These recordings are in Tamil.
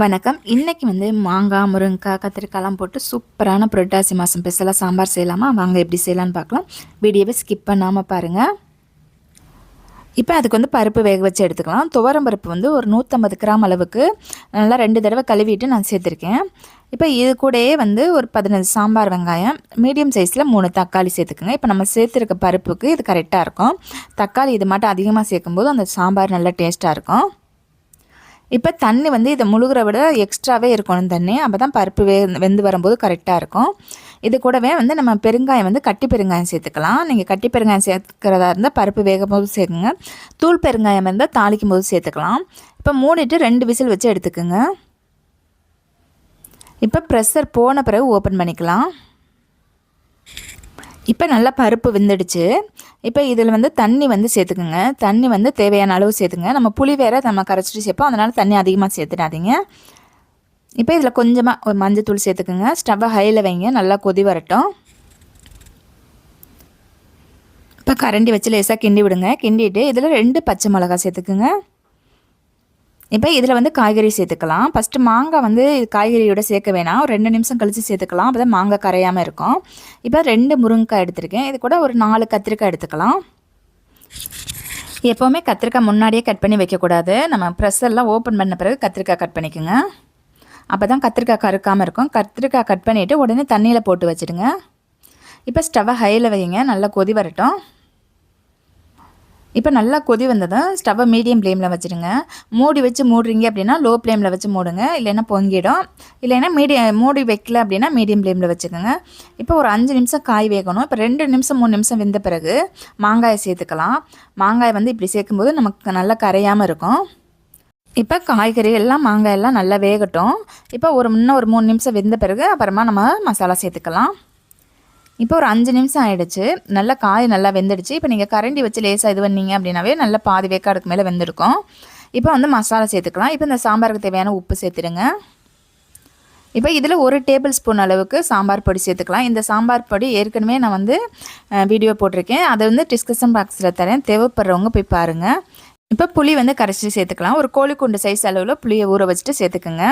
வணக்கம். இன்னைக்கு மாங்காய், முருங்கைக்காய், கத்திரிக்காய்லாம் போட்டு சூப்பரான புரட்டாசி மாதம் ஸ்பெஷலாக சாம்பார் செய்யலாமா? வாங்க எப்படி செய்யலான்னு பார்க்கலாம். வீடியோவை ஸ்கிப் பண்ணாமல் பாருங்கள். இப்போ அதுக்கு பருப்பு வேக வச்சு எடுத்துக்கலாம். துவரம் பருப்பு ஒரு 150 கிராம் அளவுக்கு நல்லா 2 தடவை கழுவிட்டு நான் சேர்த்துருக்கேன். இப்போ இது கூடயே ஒரு 15 சாம்பார் வெங்காயம், மீடியம் சைஸில் 3 தக்காளி சேர்த்துக்குங்க. இப்போ நம்ம சேர்த்துருக்க பருப்புக்கு இது கரெக்டாக இருக்கும். தக்காளி இது மட்டும் அதிகமாக சேர்க்கும்போது அந்த சாம்பார் நல்லா டேஸ்ட்டாக இருக்கும். இப்போ தண்ணி இதை முழுகிற விட எக்ஸ்ட்ராவே இருக்கணும் தண்ணி. அப்போ தான் பருப்பு வெந்து வரும்போது கரெக்டாக இருக்கும். இது கூடவே நம்ம பெருங்காயம் கட்டி பெருங்காயம் சேர்த்துக்கலாம். நீங்கள் கட்டி பெருங்காயம் சேர்க்கிறதா இருந்தால் பருப்பு வேகும் போது சேர்க்குங்க. தூள் பெருங்காயம் இருந்தால் தாளிக்கும் போது சேர்த்துக்கலாம். இப்போ மூடிட்டு 2 விசில் வச்சு எடுத்துக்கோங்க. இப்போ ப்ரெஷர் போன பிறகு ஓப்பன் பண்ணிக்கலாம். இப்போ நல்லா பருப்பு வெந்துடுச்சு. இப்போ இதில் தண்ணி சேர்த்துக்குங்க. தண்ணி தேவையான அளவு சேர்த்துங்க. நம்ம புளி வேறு நம்ம கரைச்சிட்டு சேர்ப்போம், அதனால் தண்ணி அதிகமாக சேர்த்துடாதீங்க. இப்போ இதில் கொஞ்சமாக ஒரு மஞ்சத்தூள் சேர்த்துக்குங்க. ஸ்டவ்வை ஹையில் வைங்க, நல்லா கொதி வரட்டும். இப்போ கரண்டி வச்சு லேசாக கிண்டி விடுங்க. கிண்டிட்டு இதில் 2 பச்சை மிளகாய் சேர்த்துக்குங்க. இப்போ இதில் காய்கறி சேர்த்துக்கலாம். ஃபஸ்ட்டு மாங்காய் காய்கறியோட சேர்க்க வேணாம், ஒரு 2 நிமிஷம் கழித்து சேர்த்துக்கலாம். அப்போ தான் மாங்காய் கரையாமல் இருக்கும். இப்போ 2 முருங்கைக்காய் எடுத்திருக்கேன். இது கூட ஒரு 4 கத்திரிக்காய் எடுத்துக்கலாம். எப்போவுமே கத்திரிக்காய் முன்னாடியே கட் பண்ணி வைக்கக்கூடாது. நம்ம ப்ரெஷர்லாம் ஓப்பன் பண்ண பிறகு கத்திரிக்காய் கட் பண்ணிக்கோங்க. அப்போ தான் கத்திரிக்காய் கருக்காமல் இருக்கும். கத்திரிக்காய் கட் பண்ணிவிட்டு உடனே தண்ணியில் போட்டு வச்சுடுங்க. இப்போ ஸ்டவ்வை ஹையில் வைங்க, நல்லா கொதி வரட்டும். இப்போ நல்லா கொதி வந்ததும் ஸ்டவ்வை மீடியம் ஃப்ளேமில் வச்சுடுங்க. மூடி வச்சு மூடுறீங்க அப்படின்னா லோ ஃப்ளேமில் வச்சு மூடுங்க, இல்லைன்னா பொங்கிடும். இல்லைன்னா மூடி வைக்கல அப்படின்னா மீடியம் ஃப்ளேமில் வச்சுக்கோங்க. இப்போ ஒரு 5 நிமிஷம் காய் வேகணும். இப்போ 2 நிமிஷம் 3 நிமிஷம் வெந்த பிறகு மாங்காயை சேர்த்துக்கலாம். மாங்காய் இப்படி சேர்க்கும்போது நமக்கு நல்லா கரையாமல் இருக்கும். இப்போ காய்கறி எல்லாம் மாங்காய் எல்லாம் நல்லா வேகட்டும். இப்போ இன்னும் ஒரு 3 நிமிஷம் வெந்த பிறகு அப்புறமா நம்ம மசாலா சேர்த்துக்கலாம். இப்போ ஒரு 5 நிமிஷம் ஆகிடுச்சு. நல்லா காய் நல்லா வெந்துடுச்சு. இப்போ நீங்கள் கரண்டி வச்சு லேசாக இது பண்ணீங்க அப்படின்னாவே நல்லா பாதி வேக்காடுக்கு மேலே வெந்திருக்கும். இப்போ மசாலா சேர்த்துக்கலாம். இப்போ இந்த சாம்பாருக்கு தேவையான உப்பு சேர்த்துடுங்க. இப்போ இதில் 1 டேபிள் ஸ்பூன் அளவுக்கு சாம்பார் பொடி சேர்த்துக்கலாம். இந்த சாம்பார் பொடி ஏற்கனவே நான் வீடியோ போட்டிருக்கேன், அதை டிஸ்கஷன் பாக்ஸில் தரேன், தேவைப்படுறவங்க போய் பாருங்கள். இப்போ புளி கரைச்சி சேர்த்துக்கலாம். ஒரு கோழிக்குண்டு சைஸ் அளவில் புளியை ஊற வச்சுட்டு சேர்த்துக்குங்க.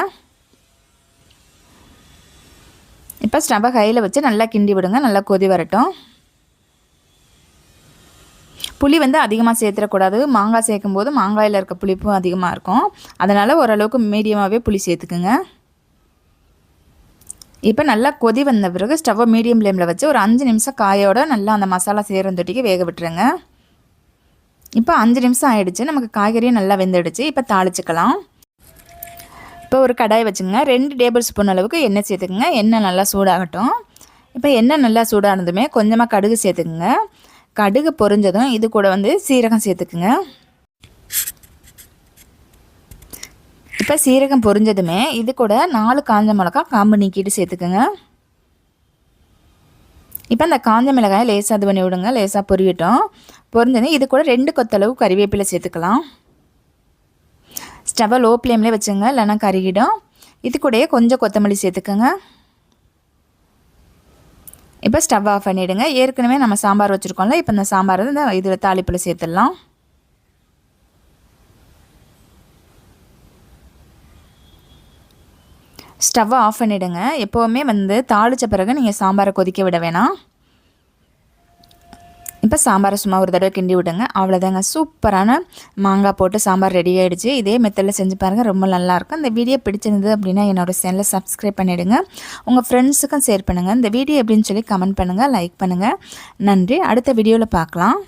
இப்போ ஸ்டவ்வை கையில் வச்சு நல்லா கிண்டி விடுங்க, நல்லா கொதி வரட்டும். புளி அதிகமாக சேர்த்துடக்கூடாது. மாங்காய் சேர்க்கும்போது மாங்காயில் இருக்க புளிப்பும் அதிகமாக இருக்கும். அதனால் ஓரளவுக்கு மீடியமாகவே புளி சேர்த்துக்குங்க. இப்போ நல்லா கொதி வந்த பிறகு ஸ்டவ்வை மீடியம் ஃப்ளேமில் வச்சு ஒரு 5 நிமிஷம் காயோட நல்லா அந்த மசாலா சேரும் தொட்டிக்கு வேக விட்டுருங்க. இப்போ 5 நிமிஷம் ஆகிடுச்சு. நமக்கு காய்கறியும் நல்லா வெந்துடுச்சு. இப்போ தாளிச்சுக்கலாம். இப்போ ஒரு கடாய் வச்சுங்க. 2 டேபிள் ஸ்பூன் அளவுக்கு எண்ணெய் சேர்த்துக்குங்க. எண்ணெய் நல்லா சூடாகட்டும். இப்போ எண்ணெய் நல்லா சூடானதுமே கொஞ்சமாக கடுகு சேர்த்துக்குங்க. கடுகு பொரிஞ்சதும் இது கூட சீரகம் சேர்த்துக்குங்க. இப்போ சீரகம் பொரிஞ்சதுமே இது கூட 4 காஞ்ச மிளகாய் காம்பு நீக்கிட்டு சேர்த்துக்குங்க. இப்போ அந்த காஞ்ச மிளகாயை லேசாக இது பண்ணி விடுங்க, லேசாக பொரியட்டும். பொரிஞ்சதும் இது கூட 2 கொத்தளவு கறிவேப்பிலை சேர்த்துக்கலாம். ஸ்டவ்வை லோ ஃப்ளேம்லேயே வச்சுங்க, இல்லைன்னா கருகிடும். இது கூடயே கொஞ்சம் கொத்தமல்லி சேர்த்துக்கோங்க. இப்போ ஸ்டவ் ஆஃப் பண்ணிவிடுங்க. ஏற்கனவே நம்ம சாம்பார் வச்சுருக்கோம்ல, இப்போ இந்த சாம்பார் இதில் தாளிப்பில் சேர்த்துடலாம். ஸ்டவ்வை ஆஃப் பண்ணிவிடுங்க. எப்போவுமே தாளித்த பிறகு நீங்கள் சாம்பாரை கொதிக்க விட வேணாம். இப்போ சாம்பாரை சும்மா ஒரு தடவை கிண்டி விடுங்க. அவ்வளோதாங்க, சூப்பரான மாங்காய் போட்டு சாம்பார் ரெடி ஆகிடுச்சு. இதே மெத்தடில் செஞ்சு பாருங்கள், ரொம்ப நல்லாயிருக்கும். இந்த வீடியோ பிடிச்சிருந்தது அப்படின்னா என்னோடய சேனலை சப்ஸ்கிரைப் பண்ணிவிடுங்க. உங்கள் ஃப்ரெண்ட்ஸுக்கும் ஷேர் பண்ணுங்கள். இந்த வீடியோ எப்படின்னு சொல்லி கமெண்ட் பண்ணுங்கள், லைக் பண்ணுங்கள். நன்றி. அடுத்த வீடியோவில் பார்க்கலாம்.